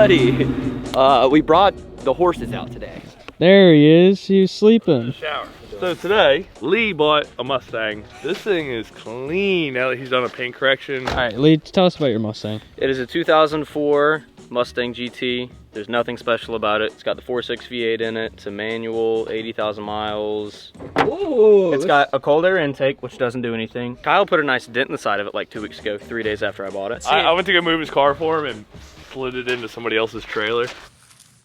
buddy. We brought the horses out today. There he is. He's sleeping. Shower. So today, Lee bought a Mustang. This thing is clean now that he's done a paint correction. All right, Lee, tell us about your Mustang. It is a 2004 Mustang GT. There's nothing special about it. It's got the 4.6 V8 in it. It's a manual, 80,000 miles. Ooh, It's got a cold air intake, which doesn't do anything. Kyle put a nice dent in the side of it like 2 weeks ago, 3 days after I bought it. I went to go move his car for him and slid it into somebody else's trailer.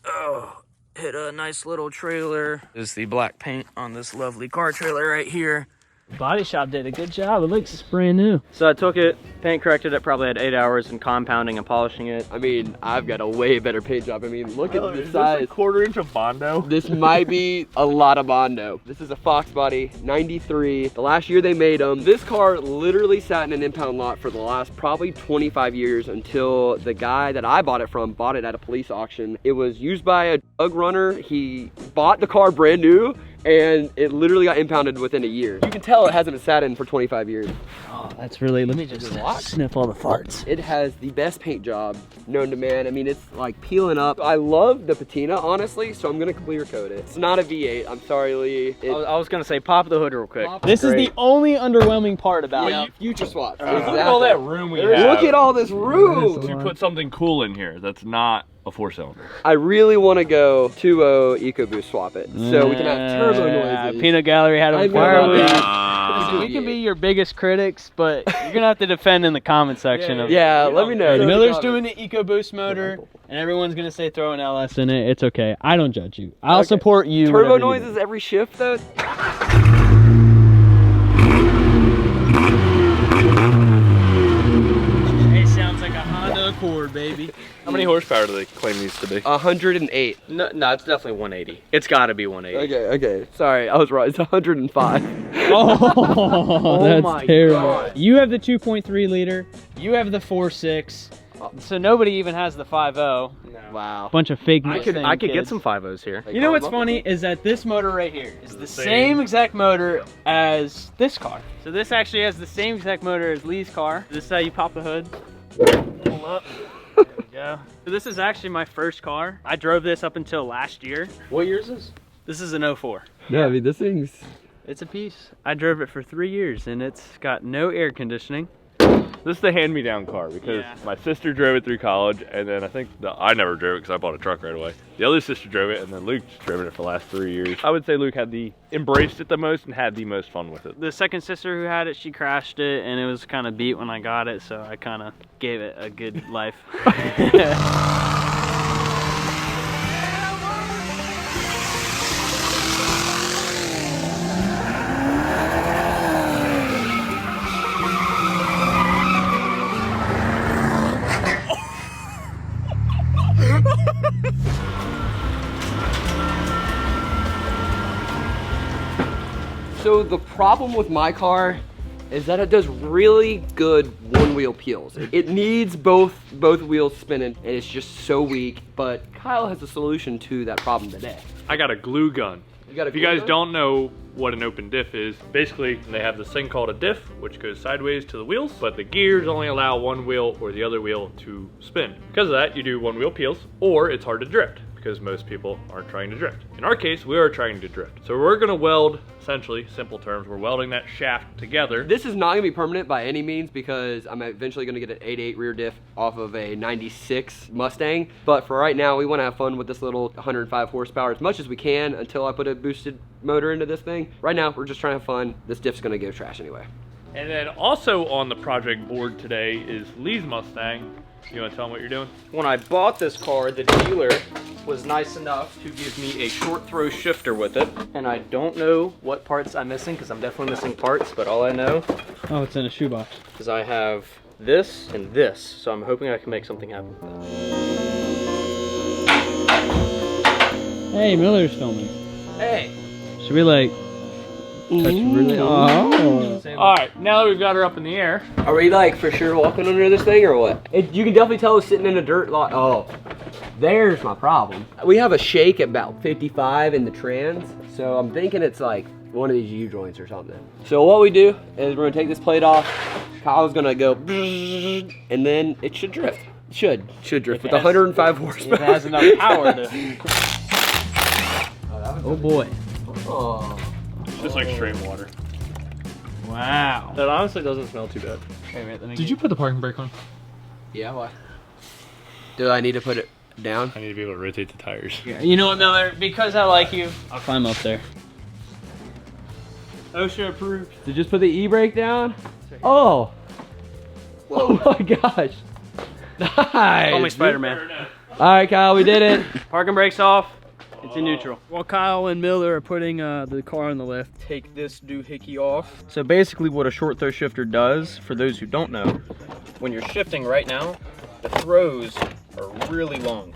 Oh, hit a nice little trailer. This is the black paint on this lovely car trailer right here. Body shop did a good job. It looks brand new. So I took it, paint corrected it, probably had 8 hours in compounding and polishing it. I mean, I've got a way better paint job. I mean, look at the Is size. this a 1/4 inch of Bondo? This might be a lot of Bondo. This is a Fox body, 93. The last year they made them. This car literally sat in an impound lot for the last probably 25 years until the guy that I bought it from bought it at a police auction. It was used by a drug runner. He bought the car brand new and it literally got impounded within a year. You can tell it hasn't been sat in for 25 years. Oh, that's really, let me just sniff all the farts. It has the best paint job known to man. I mean, it's like peeling up. I love the patina, honestly, so I'm gonna clear coat it. It's not a V8, I'm sorry, Lee. I was gonna say pop the hood real quick. This is the only underwhelming part about it. Future swaps. Look at all that room we have. Look at all this room. To put something cool in here that's not a 4-cylinder. I really want to go 2.0 EcoBoost swap it, so we can have turbo noises. Peanut Gallery had I a know fire. that. We can be your biggest critics, but you're gonna have to defend in the comment section. Yeah, let me know. Miller's doing the EcoBoost motor, and everyone's gonna say throw an LS in it. It's okay. I don't judge you. I'll support you. Turbo noises every shift, though. It sounds like a Honda Accord, baby. How many horsepower do they claim these to be? 108. No, it's definitely 180. It's gotta be 180. Okay. Sorry, I was right. It's 105. Oh, that's my terrible. God. You have the 2.3 liter. You have the 4.6. So nobody even has the 5.0. Wow. Bunch of fake. I could get some 5.0s here. You know what's funny is that this motor right here is the same exact motor as this car. So this actually has the same exact motor as Lee's car. This is how you pop the hood. Pull up. There we go. So this is actually my first car. I drove this up until last year. What year is this? This is an 04. Yeah, I mean, this thing's... It's a piece. I drove it for 3 years and it's got no air conditioning. This is the hand-me-down car because my sister drove it through college, and then I think I never drove it because I bought a truck right away. The other sister drove it, and then Luke's driven it for the last 3 years. I would say Luke embraced it the most and had the most fun with it. The second sister who had it, she crashed it and it was kind of beat when I got it, so I kind of gave it a good life. So the problem with my car is that it does really good one-wheel peels. It needs both wheels spinning, and it's just so weak. But Kyle has a solution to that problem today. I got a glue gun. If you guys don't know what an open diff is, basically they have this thing called a diff, which goes sideways to the wheels, but the gears only allow one wheel or the other wheel to spin. Because of that, you do one wheel peels, or it's hard to drift, because most people aren't trying to drift. In our case, we are trying to drift. So we're gonna weld, essentially, simple terms, we're welding that shaft together. This is not gonna be permanent by any means because I'm eventually gonna get an 8.8 rear diff off of a 96 Mustang. But for right now, we wanna have fun with this little 105 horsepower as much as we can until I put a boosted motor into this thing. Right now, we're just trying to have fun. This diff's gonna go trash anyway. And then also on the project board today is Lee's Mustang. You wanna tell them what you're doing? When I bought this car, the dealer was nice enough to give me a short throw shifter with it. And I don't know what parts I'm missing because I'm definitely missing parts, but all I know Oh, it's in a shoebox. is I have this and this. So I'm hoping I can make something happen with that. Hey, Miller's filming. Hey! Should we like touch really? Oh. All right, now that we've got her up in the air. Are we like for sure walking under this thing or what? You can definitely tell it's sitting in a dirt lot. Oh, there's my problem. We have a shake at about 55 in the trans, so I'm thinking it's like one of these U-joints or something. So what we do is we're gonna take this plate off. Kyle's gonna go, and then it should drift. Should drift with has- 105 It horsepower. has enough power to. Oh boy. Oh. It's just like straight water. Wow. That honestly doesn't smell too bad. Okay, wait, let me Did you put the parking brake on? Yeah, why? Do I need to put it down? I need to be able to rotate the tires. You know what, Miller? Because I like you, I'll climb up there. OSHA approved. So just put the e-brake down? Oh! Oh my gosh! Nice! Call me Spider-Man. Alright, Kyle, we did it. Parking brakes off. It's in neutral. While Kyle and Miller are putting the car on the lift. Take this doohickey off. So basically what a short throw shifter does, for those who don't know, when you're shifting right now, the throws are really long.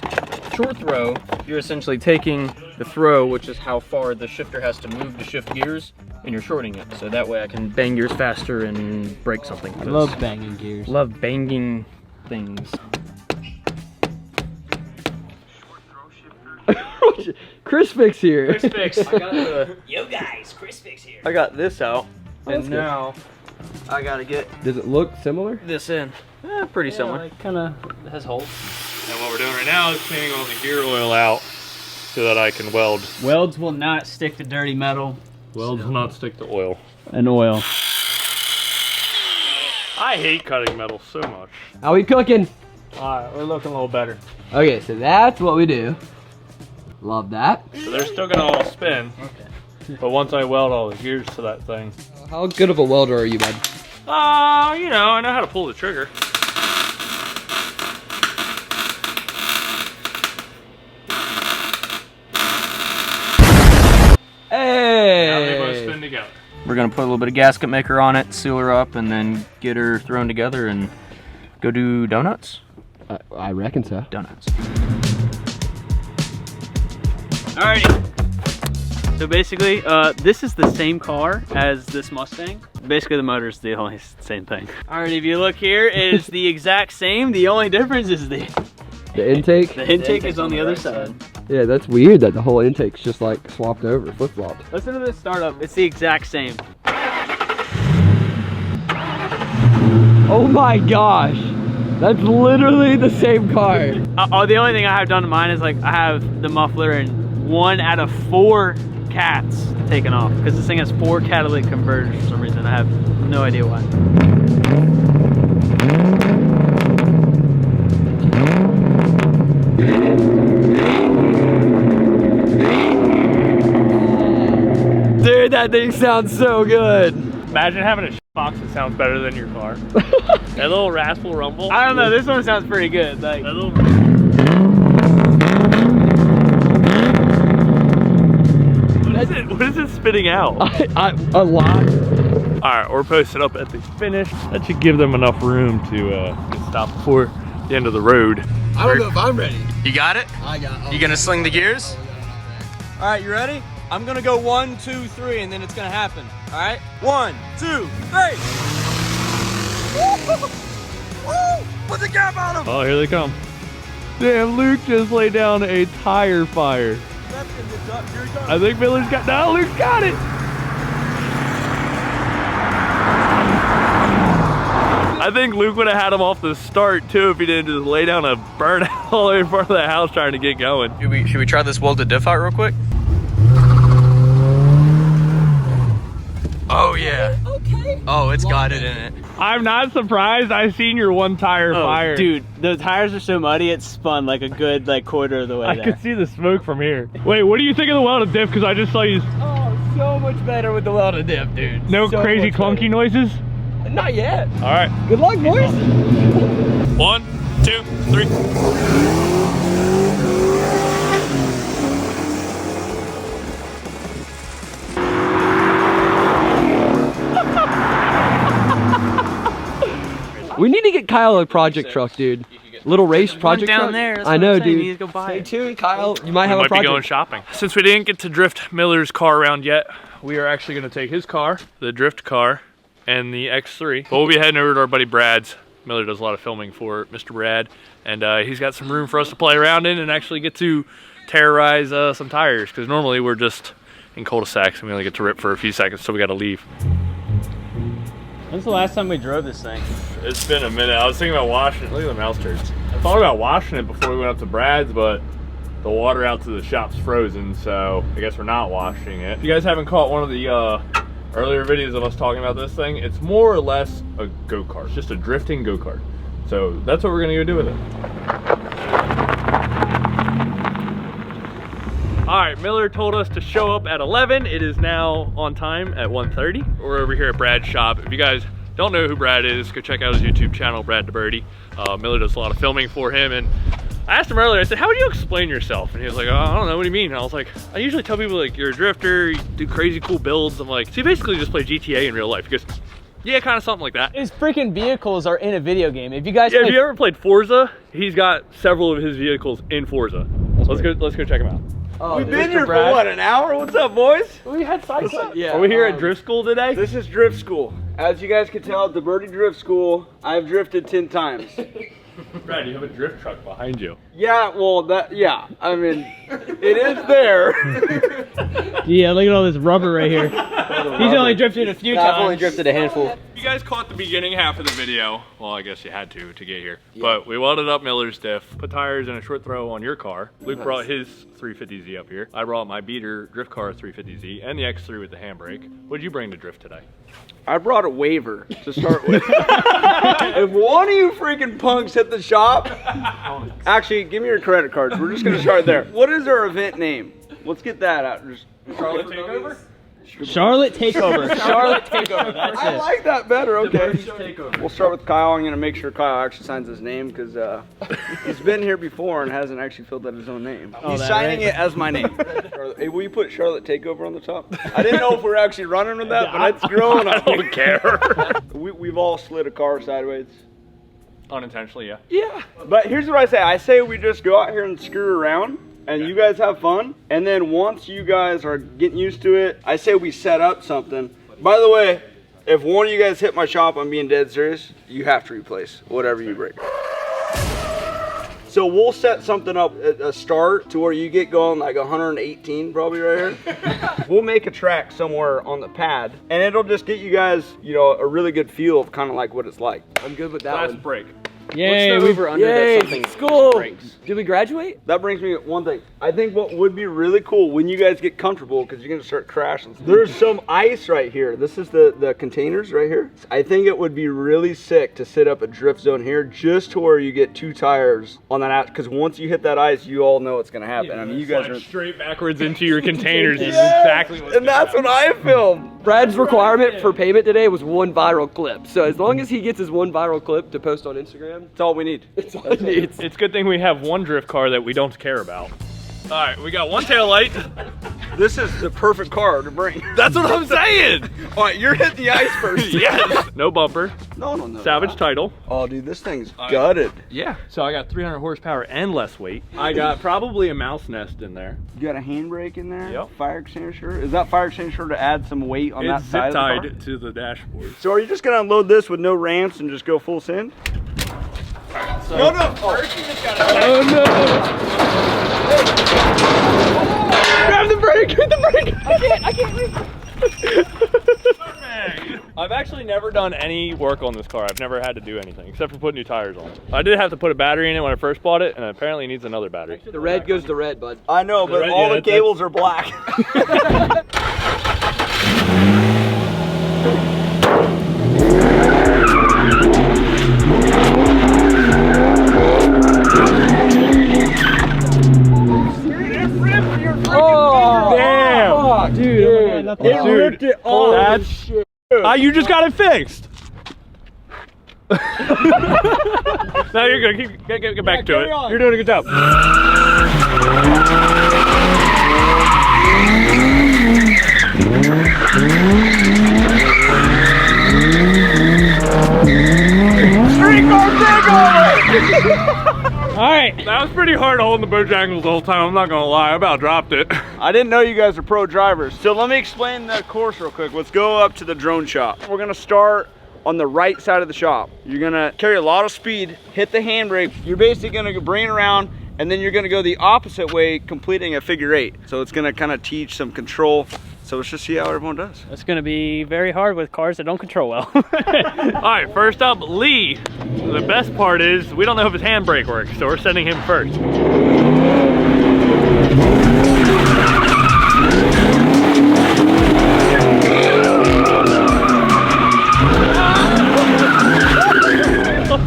Short throw, you're essentially taking the throw, which is how far the shifter has to move to shift gears, and you're shortening it. So that way I can bang gears faster and break something. I love banging gears. Love banging things. Chris Fix here. Chris Fix. I got the, Yo guys, Chris Fix here. I got this out, that's and good. now I gotta get Does it look similar? this in. Pretty similar. It kind of has holes. And what we're doing right now is cleaning all the gear oil out so that I can weld. Welds will not stick to dirty metal Welds will not stick to oil. and oil. I hate cutting metal so much. How we cooking? Alright, we're looking a little better. Okay, so that's what we do. Love that. So they're still gonna all spin. Okay. But once I weld all the gears to that thing. How good of a welder are you, bud? You know, I know how to pull the trigger. Now they both Hey! spin together. We're gonna put a little bit of gasket maker on it, seal her up, and then get her thrown together and go do donuts. I reckon so. Donuts. Alrighty. So basically, this is the same car as this Mustang. Basically, the motor's the only same thing. Alright, if you look here, it is the exact same. The only difference is the intake? intake is on the other side. Yeah, that's weird that the whole intake's just like swapped over, flip-flopped. Listen to this startup. It's the exact same. Oh my gosh! That's literally the same car. The only thing I have done to mine is like I have the muffler and 1 out of 4 cats taken off because this thing has 4 catalytic converters for some reason. I have no idea why. Dude, that thing sounds so good. Imagine having a box that sounds better than your car. That little rascal rumble. I don't know. This one sounds pretty good. Like. That little... What is it spitting out? A lot. Alright, we're posted up at the finish. That should give them enough room to get stopped before the end of the road. I don't know if I'm ready. You got it? I got. You gonna sling the gears? All right, you ready? I'm gonna go 1, 2, 3, and then it's gonna happen. All right? 1, 2, 3. Woo! Put the gap on him. Oh, here they come. Damn, Luke just laid down a tire fire. I think Miller's got, no, Luke's got it. I think Luke would have had him off the start too if he didn't just lay down a burnout all in front of the house trying to get going. Should we try this welded diff out real quick? Oh yeah. Okay. Oh, it's got it in it. I'm not surprised. I seen your one tire fire. Dude, the tires are so muddy it spun like a good quarter of the way I there. could see the smoke from here. Wait, what do you think of the welded diff? Because I just saw you. Oh, so much better with the welded diff, dude. No So crazy much clunky better. noises? Not yet. All right. Good luck, boys. 1, 2, 3. We need to get Kyle a project truck, dude. Little race project down truck. there. That's I what know, I'm saying. dude. You need to go buy Stay it. tuned, Kyle. You might We have a might be project. going shopping. Since we didn't get to drift Miller's car around yet, we are actually going to take his car, the drift car, and the X3. But we'll be heading over to our buddy Brad's. Miller does a lot of filming for Mr. Brad, and he's got some room for us to play around in and actually get to terrorize some tires, because normally we're just in cul-de-sacs and we only get to rip for a few seconds, so we got to leave. When's the last time we drove this thing? It's been a minute. I was thinking about washing it. Look at the mouse turds. I thought about washing it before we went up to Brad's, but the water out to the shop's frozen, so I guess we're not washing it. If you guys haven't caught one of the earlier videos of us talking about this thing, it's more or less a go-kart. It's just a drifting go-kart. So that's what we're gonna go do with it. All right, Miller told us to show up at 11. It is now on time at 1:30. We're over here at Brad's shop. If you guys don't know who Brad is, go check out his YouTube channel, Brad DeBerti. Miller does a lot of filming for him, and I asked him earlier, I said, how would you explain yourself? And he was like, oh, I don't know, what do you mean? And I was like, I usually tell people like, you're a drifter, you do crazy cool builds. I'm like, so you basically just play GTA in real life. He goes, yeah, kind of something like that. His freaking vehicles are in a video game. If you guys if you ever played Forza, he's got several of his vehicles in Forza. Let's go check him out. Oh, We've been here for what, an hour? What's up, boys? We had cycling. Yeah. Are we here at drift school today? This is drift school. As you guys can tell, DeBerti Drift School, I've drifted 10 times. Brad, you have a drift truck behind you. Yeah, well, I mean, it is there. Yeah, look at all this rubber right here. He's only drifted a few times. I've only drifted a handful. You guys caught the beginning half of the video. Well, I guess you had to get here. Yeah. But we welded up Miller's diff, put tires and a short throw on your car. Luke brought his 350Z up here. I brought my beater drift car 350Z and the X3 with the handbrake. What did you bring to drift today? I brought a waiver to start with. If one of you freaking punks hit the shop, actually, give me your credit cards. We're just gonna start there. What is our event name? Let's get that out. Just Charlotte Takeover? Charlotte Takeover. Charlotte Takeover. That's I it. like that better. Okay. Takeover. We'll start with Kyle. I'm gonna make sure Kyle actually signs his name because he's been here before and hasn't actually filled out his own name. Oh, He's that signing right? it as my name. Hey, will you put Charlotte Takeover on the top? I didn't know if we're actually running with that, but it's growing. I don't care. We've all slid a car sideways. Unintentionally, yeah. Yeah. But here's what I say. I say we just go out here and screw around. And you guys have fun, and then once you guys are getting used to it, I say we set up something. By the way, if one of you guys hit my shop, I'm being dead serious, you have to replace whatever you break. So we'll set something up at a start to where you get going like 118 probably right here. We'll make a track somewhere on the pad, and it'll just get you guys, you know, a really good feel of kind of like what it's like. I'm good with that Last one. break. Yay, What's the over under yay, that something school. breaks? Did we graduate? That brings me to one thing. I think what would be really cool when you guys get comfortable, because you're gonna start crashing. There's some ice right here. This is the containers right here. I think it would be really sick to set up a drift zone here just to where you get 2 tires on that out. Because once you hit that ice, you all know what's gonna happen. I mean, you guys Slide are. straight backwards into your containers. Is exactly what's And that's what I filmed. Brad's requirement for payment today was 1 viral clip. So as long as he gets his 1 viral clip to post on Instagram, That's all we need. it's all he needs. It's a good thing we have one drift car that we don't care about. All right, we got one tail light. This is the perfect car to bring. That's what I'm saying. All right, you're hitting the ice first. Yes. No bumper. No. Salvage title. Oh, dude, this thing's gutted. Yeah. So I got 300 horsepower and less weight. I got probably a mouse nest in there. You got a handbrake in there. Yep. Fire extinguisher. Is that fire extinguisher to add some weight on that It's side zip of the car? tied to the dashboard. So are you just gonna unload this with no ramps and just go full send? So No, no. First you just gotta Oh no! Grab the brake! Grab the brake! I can't reach. I've actually never done any work on this car. I've never had to do anything except for put new tires on. I did have to put a battery in it when I first bought it, and apparently it needs another battery. The red goes to red, bud. I know, but Right, all yeah, the cables are black. Oh, Damn! oh, dude, oh my God, nothing. It ripped it off. That's shit. You just got it fixed. No, you're good. Get back to it. carry on. You're doing a good job. All right. That was pretty hard holding the Bojangles the whole time. I'm not gonna lie. I about dropped it. I didn't know you guys are pro drivers. So let me explain the course real quick. Let's go up to the drone shop. We're gonna start on the right side of the shop. You're gonna carry a lot of speed, hit the handbrake. You're basically gonna bring it around, and then you're gonna go the opposite way, completing a figure 8. So it's gonna kind of teach some control, So let's just see how everyone does. It's gonna be very hard with cars that don't control well. All right, first up, Lee. The best part is we don't know if his handbrake works, so we're sending him first.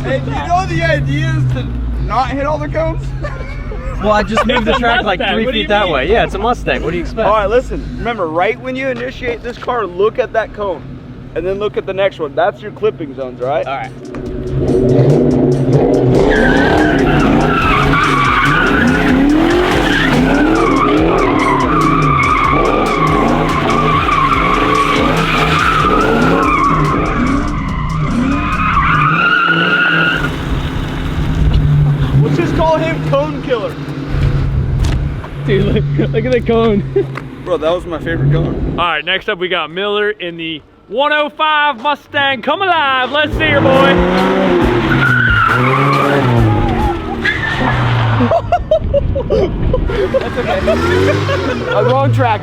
Hey, do you know the idea is to not hit all the cones? Well, I just moved the track like 3 feet that way. Yeah, it's a Mustang. What do you expect? All right, listen. Remember, right when you initiate this car, look at that cone. And then look at the next one. That's your clipping zones, all right? All right. Let's just call him Cone Killer. Dude, look at the cone. Bro, that was my favorite cone. All right, next up we got Miller in the 105 Mustang. Come alive, let's see her, boy. That's okay. Wrong track.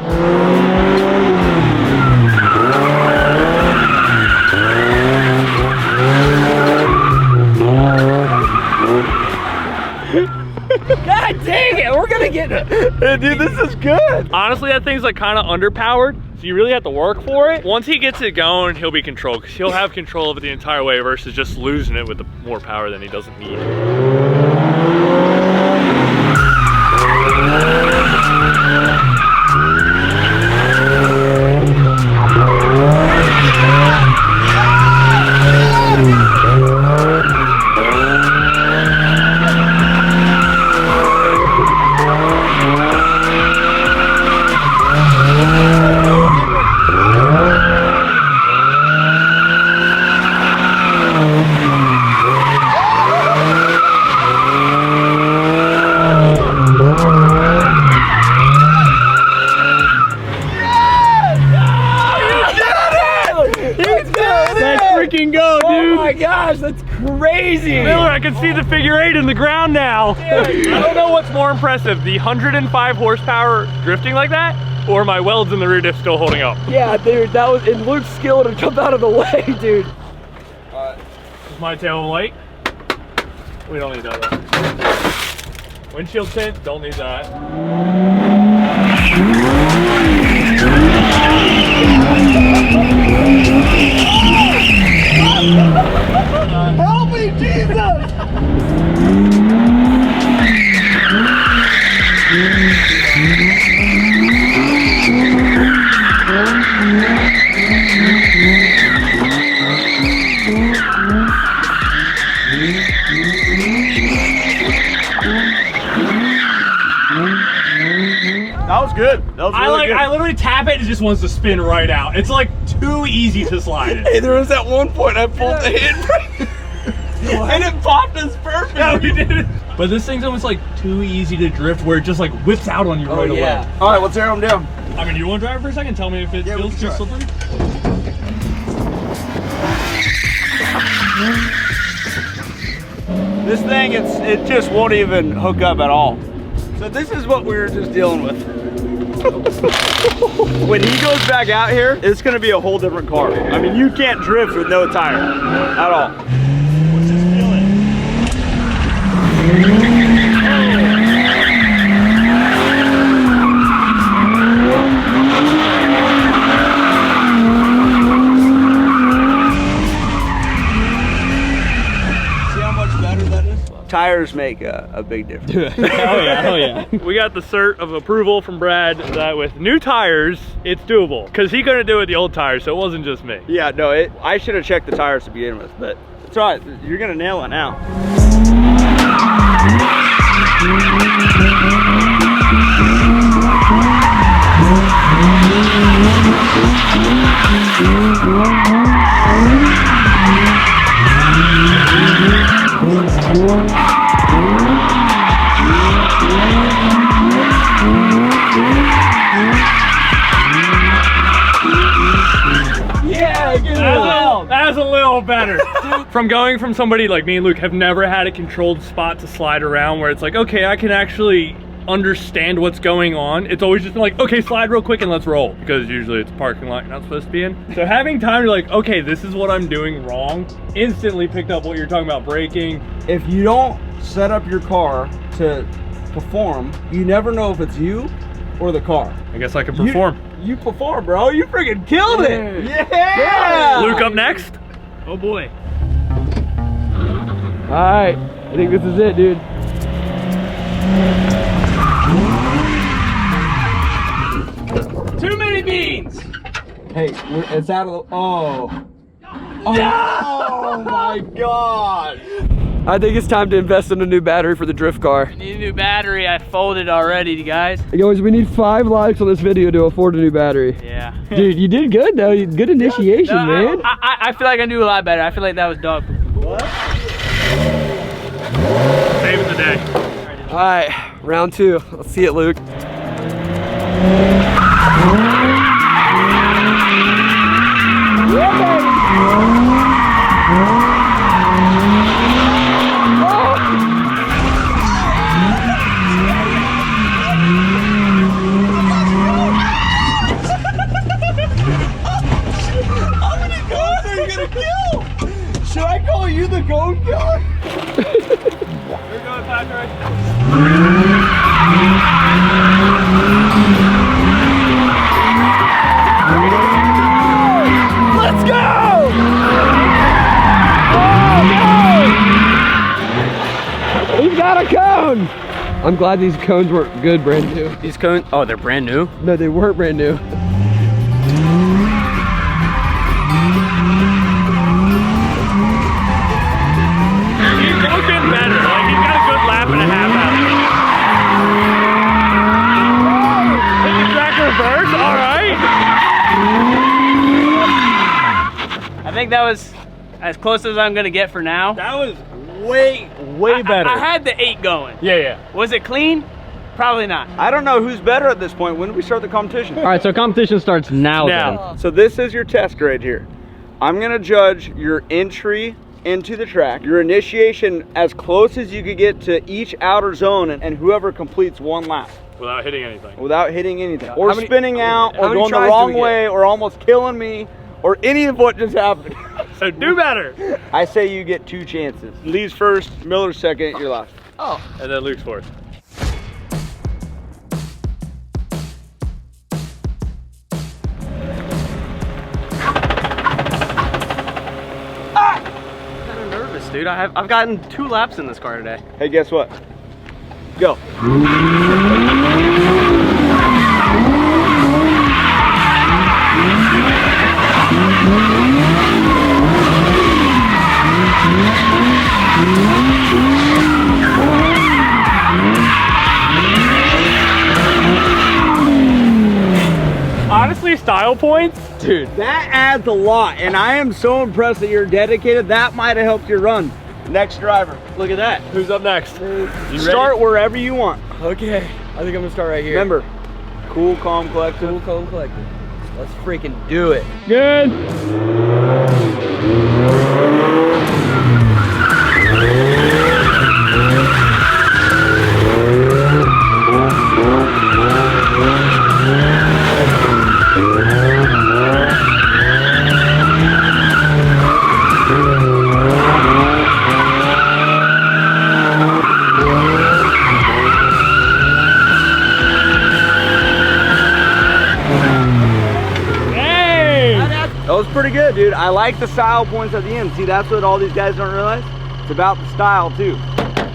God dang it, we're gonna get it. Hey, dude, this is good. Honestly, that thing's like kind of underpowered, so you really have to work for it. Once he gets it going, he'll be controlled, because he'll have control of it the entire way versus just losing it with the more power than he doesn't need. That's crazy. Miller, I can see the figure 8 in the ground now. I don't know what's more impressive, the 105 horsepower drifting like that, or my welds in the rear diff still holding up. Yeah, dude, that was in Luke's skill to jump out of the way, dude. Is my tail light? We don't need that. Windshield tint, don't need that. Help me, Jesus! That was good. That was really good. I literally tap it and it just wants to spin right out. It's like too easy to slide it. Hey, there was that one point I pulled the handbrake and it popped us perfect. Yeah, we did it. But this thing's almost like too easy to drift where it just like whips out on you right away. All right, let's tear them down. I mean, do you want to drive it for a second? Tell me if it feels too slippery. This thing, it just won't even hook up at all. So this is what we were just dealing with. When he goes back out here, it's gonna be a whole different car. I mean, you can't drift with no tire at all. What's this feeling? See how much better that is? Tires make a big difference. Oh yeah, oh yeah. We got the cert of approval from Brad that with new tires, it's doable. Because he couldn't do it with the old tires, so it wasn't just me. Yeah, no, I should have checked the tires to begin with, but it's all right. You're gonna nail it now. That's a little better. From going from somebody like me and Luke have never had a controlled spot to slide around where it's like, okay, I can actually understand what's going on. It's always just been like, okay, slide real quick and let's roll, because usually it's a parking lot you're not supposed to be in. So having time to like, okay, this is what I'm doing wrong, instantly picked up what you're talking about braking. If you don't set up your car to perform, you never know if it's you or the car. I guess I can perform. You perform, bro. You freaking killed it. Yeah. Luke up next. Oh boy. All right, I think this is it, dude. Too many beans. Hey, it's out of the. Oh. Oh my God. I think it's time to invest in a new battery for the drift car. Need a new battery. I folded already, you guys. Hey guys, we need 5 likes on this video to afford a new battery. Yeah. Dude, you did good though. Good initiation, No, man. I feel like I knew a lot better. I feel like that was dog poop. What? Saving the day. All right, round 2. Let's see it, Luke. Should I call you the cone killer? We're going Patrick. Let's go! Oh no! He's got a cone! I'm glad these cones weren't good brand new. These cones, oh, they're brand new? No, they weren't brand new. He's looking better. Like, he's got a good lap and a half out of it. Hit the track reverse, all right. I think that was as close as I'm gonna get for now. That was way better. I had the 8 going. Yeah. Was it clean? Probably not. I don't know who's better at this point. When do we start the competition? All right, so competition starts now. Now. So this is your test grade here. I'm gonna judge your entry into the track, your initiation as close as you could get to each outer zone, and whoever completes 1 lap Without hitting anything. without hitting anything, or many- spinning out, how or many going the tries do wrong we get? way, or almost killing me, or any of what just happened. So do better. I say you get 2 chances. Lee's first, Miller's second, you're last. And then Luke's fourth. I'm nervous, dude. I've gotten 2 laps in this car today. Hey, guess what? Go. Honestly, style points? Dude, that adds a lot, and I am so impressed that you're dedicated. That might have helped your run. Next driver. Look at that. Who's up next? Start wherever you want. Okay, I think I'm gonna start right here. Remember, cool, calm, collected. Cool, calm, collected. Let's freaking do it. Good. That was pretty good, dude. I like the style points at the end. See, that's what all these guys don't realize. It's about the style, too.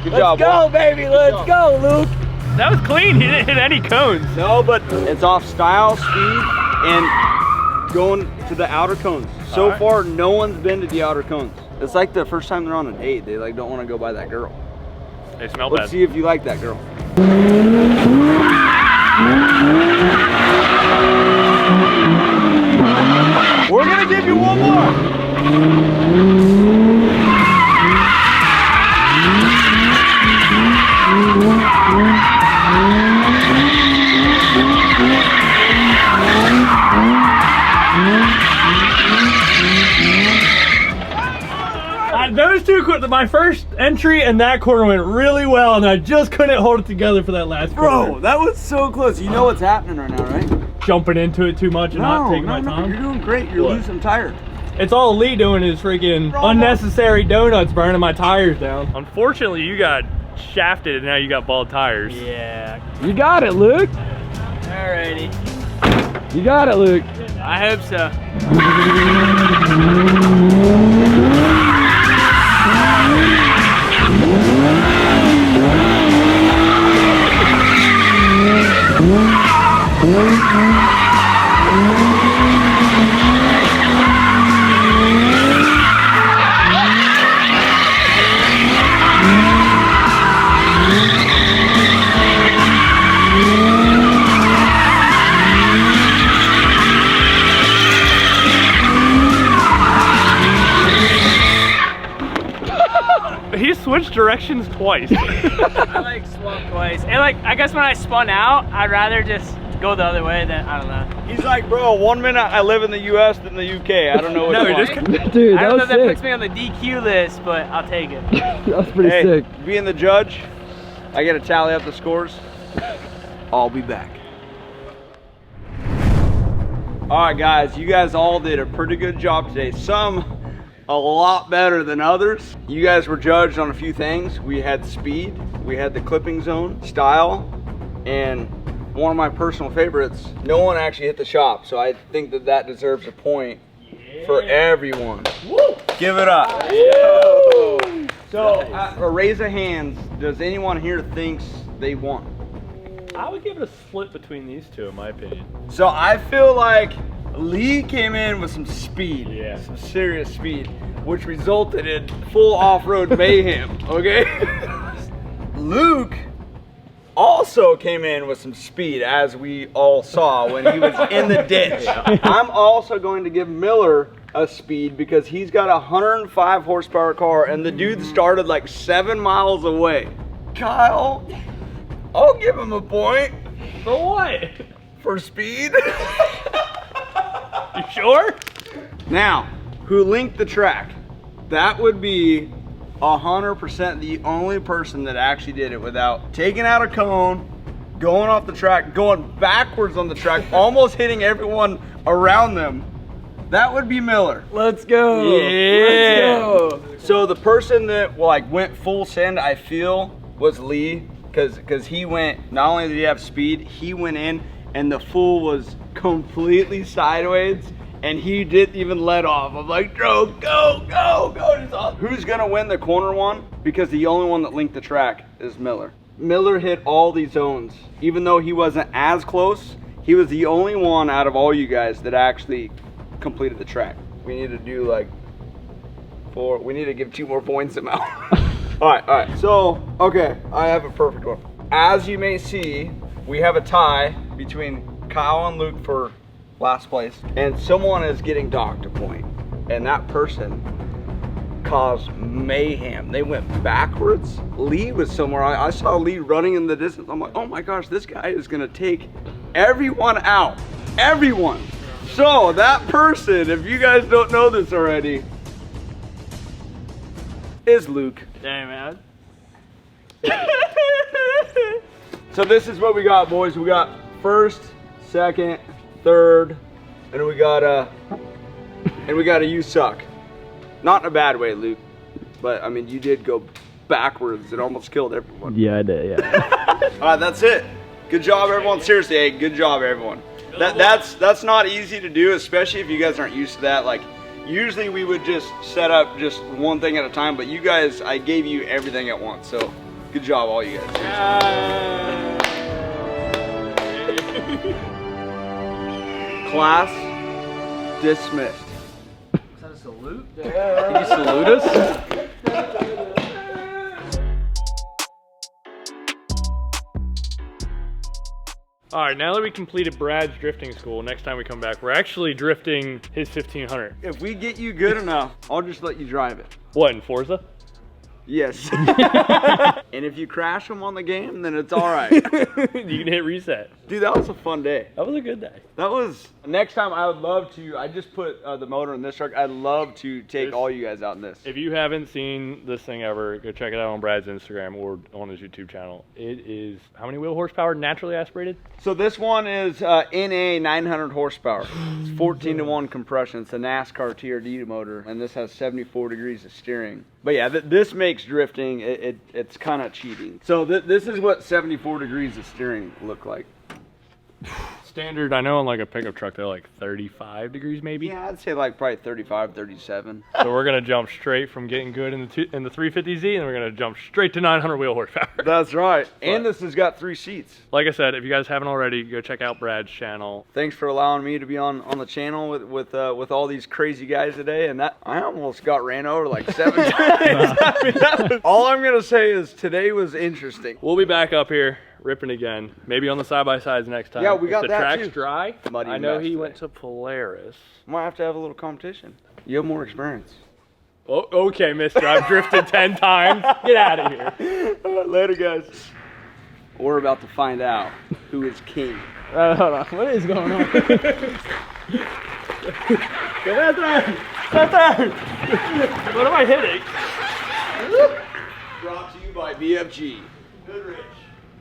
Good job, Let's go, boy. baby. Let's go, Luke. That was clean. He didn't hit any cones. No, but it's off style, speed, and going to the outer cones. So right. far, no one's been to the outer cones. It's like the first time they're on a date. They like don't want to go by that girl. They smell Let's bad. see if you like that girl. We're gonna give you one more. Those two, my first entry and that corner went really well, and I just couldn't hold it together for that last corner. Bro, that was so close. You know what's happening right now, right? Jumping into it too much and not taking my time. You're doing great. You're losing tires. It's all Lee doing is freaking unnecessary donuts burning my tires down. Unfortunately, you got shafted and now you got bald tires. Yeah. You got it, Luke. Alrighty. You got it, Luke. I hope so. He switched directions twice. I like swung twice. And like, I guess when I spun out, I'd rather just go the other way than, I don't know. He's like, bro, 1 minute I live in the US than the UK. I don't know what you want. Dude, I that don't know was if that sick. puts me on the DQ list, but I'll take it. That was pretty Hey, sick. being the judge, I gotta tally up the scores. I'll be back. All right, guys, you guys all did a pretty good job today. Some a lot better than others. You guys were judged on a few things. We had speed, we had the clipping zone, style, and one of my personal favorites, no one actually hit the shop, so I think that that deserves a point for everyone. Woo! Give it up. Yeah. So, a raise of hands, does anyone here thinks they won? I would give it a split between these two, in my opinion. So I feel like Lee came in with some speed, Yeah. some serious speed, which resulted in full off-road mayhem, okay? Luke also came in with some speed, as we all saw when he was in the ditch. I'm also going to give Miller a speed because he's got a 105 horsepower car and the dude started like 7 miles away. Kyle, I'll give him a point. For what? For speed. You sure? Now, who linked the track? That would be 100% the only person that actually did it without taking out a cone, going off the track, going backwards on the track, almost hitting everyone around them. That would be Miller. Let's go. Yeah. Let's go. So the person that like went full send, I feel, was Lee, because he went. Not only did he have speed, he went in, and the fool was completely sideways, and he didn't even let off. I'm like, Joe, go, go, go. Who's gonna win the corner one? Because the only one that linked the track is Miller. Miller hit all these zones. Even though he wasn't as close, he was the only one out of all you guys that actually completed the track. We need to do like 4, we need to give 2 more points him out. All right, so, okay, I have a perfect one. As you may see, we have a tie between Kyle and Luke for last place, and someone is getting docked a point, and that person caused mayhem. They went backwards. Lee was somewhere. I saw Lee running in the distance. I'm like, oh my gosh, this guy is gonna take everyone out. Everyone. So that person, if you guys don't know this already, is Luke. Damn, man. So this is what we got, boys. We got first, second, third, and we got a you suck. Not in a bad way, Luke, but I mean you did go backwards. It almost killed everyone. Yeah, I did. Yeah. All right, that's it. Good job, everyone. Seriously, hey, good job, everyone. That's not easy to do, especially if you guys aren't used to that. Like, usually we would just set up just one thing at a time, but you guys, I gave you everything at once. So, good job, all you guys. Class dismissed. Is that a salute? Can you salute us? All right, now that we completed Brad's drifting school, next time we come back, we're actually drifting his 1500. If we get you good enough, I'll just let you drive it. What, in Forza? Yes. And if you crash them on the game, then it's all right. You can hit reset. Dude, that was a fun day. That was a good day. That was. Next time I would love to, I just put the motor in this truck. I'd love to take all you guys out in this. If you haven't seen this thing ever, go check it out on Brad's Instagram or on his YouTube channel. It is, how many wheel horsepower naturally aspirated? So this one is NA 900 horsepower. It's 14-to-1 compression. It's a NASCAR TRD motor, and this has 74 degrees of steering. But yeah, this makes drifting, it's kind of cheating. So this is what 74 degrees of steering look like. Standard, I know on like a pickup truck, they're like 35 degrees maybe. Yeah, I'd say like probably 35, 37. So we're going to jump straight from getting good in the 350Z, and we're going to jump straight to 900 wheel horsepower. That's right. And this has got 3 seats. Like I said, if you guys haven't already, go check out Brad's channel. Thanks for allowing me to be on the channel with all these crazy guys today. And that I almost got ran over like 7 times. I mean, all I'm going to say is today was interesting. We'll be back up here ripping again, maybe on the side-by-sides next time. Yeah, we got if the that track's too. dry. Muddy I know mess he today. went to Polaris. Might have to have a little competition. You have more experience. Oh, okay, mister, I've drifted 10 times. Get out of here. Later, guys. We're about to find out who is king. Hold on. What is going on? Get out there! What am I hitting? Brought to you by BFG. Good Rich.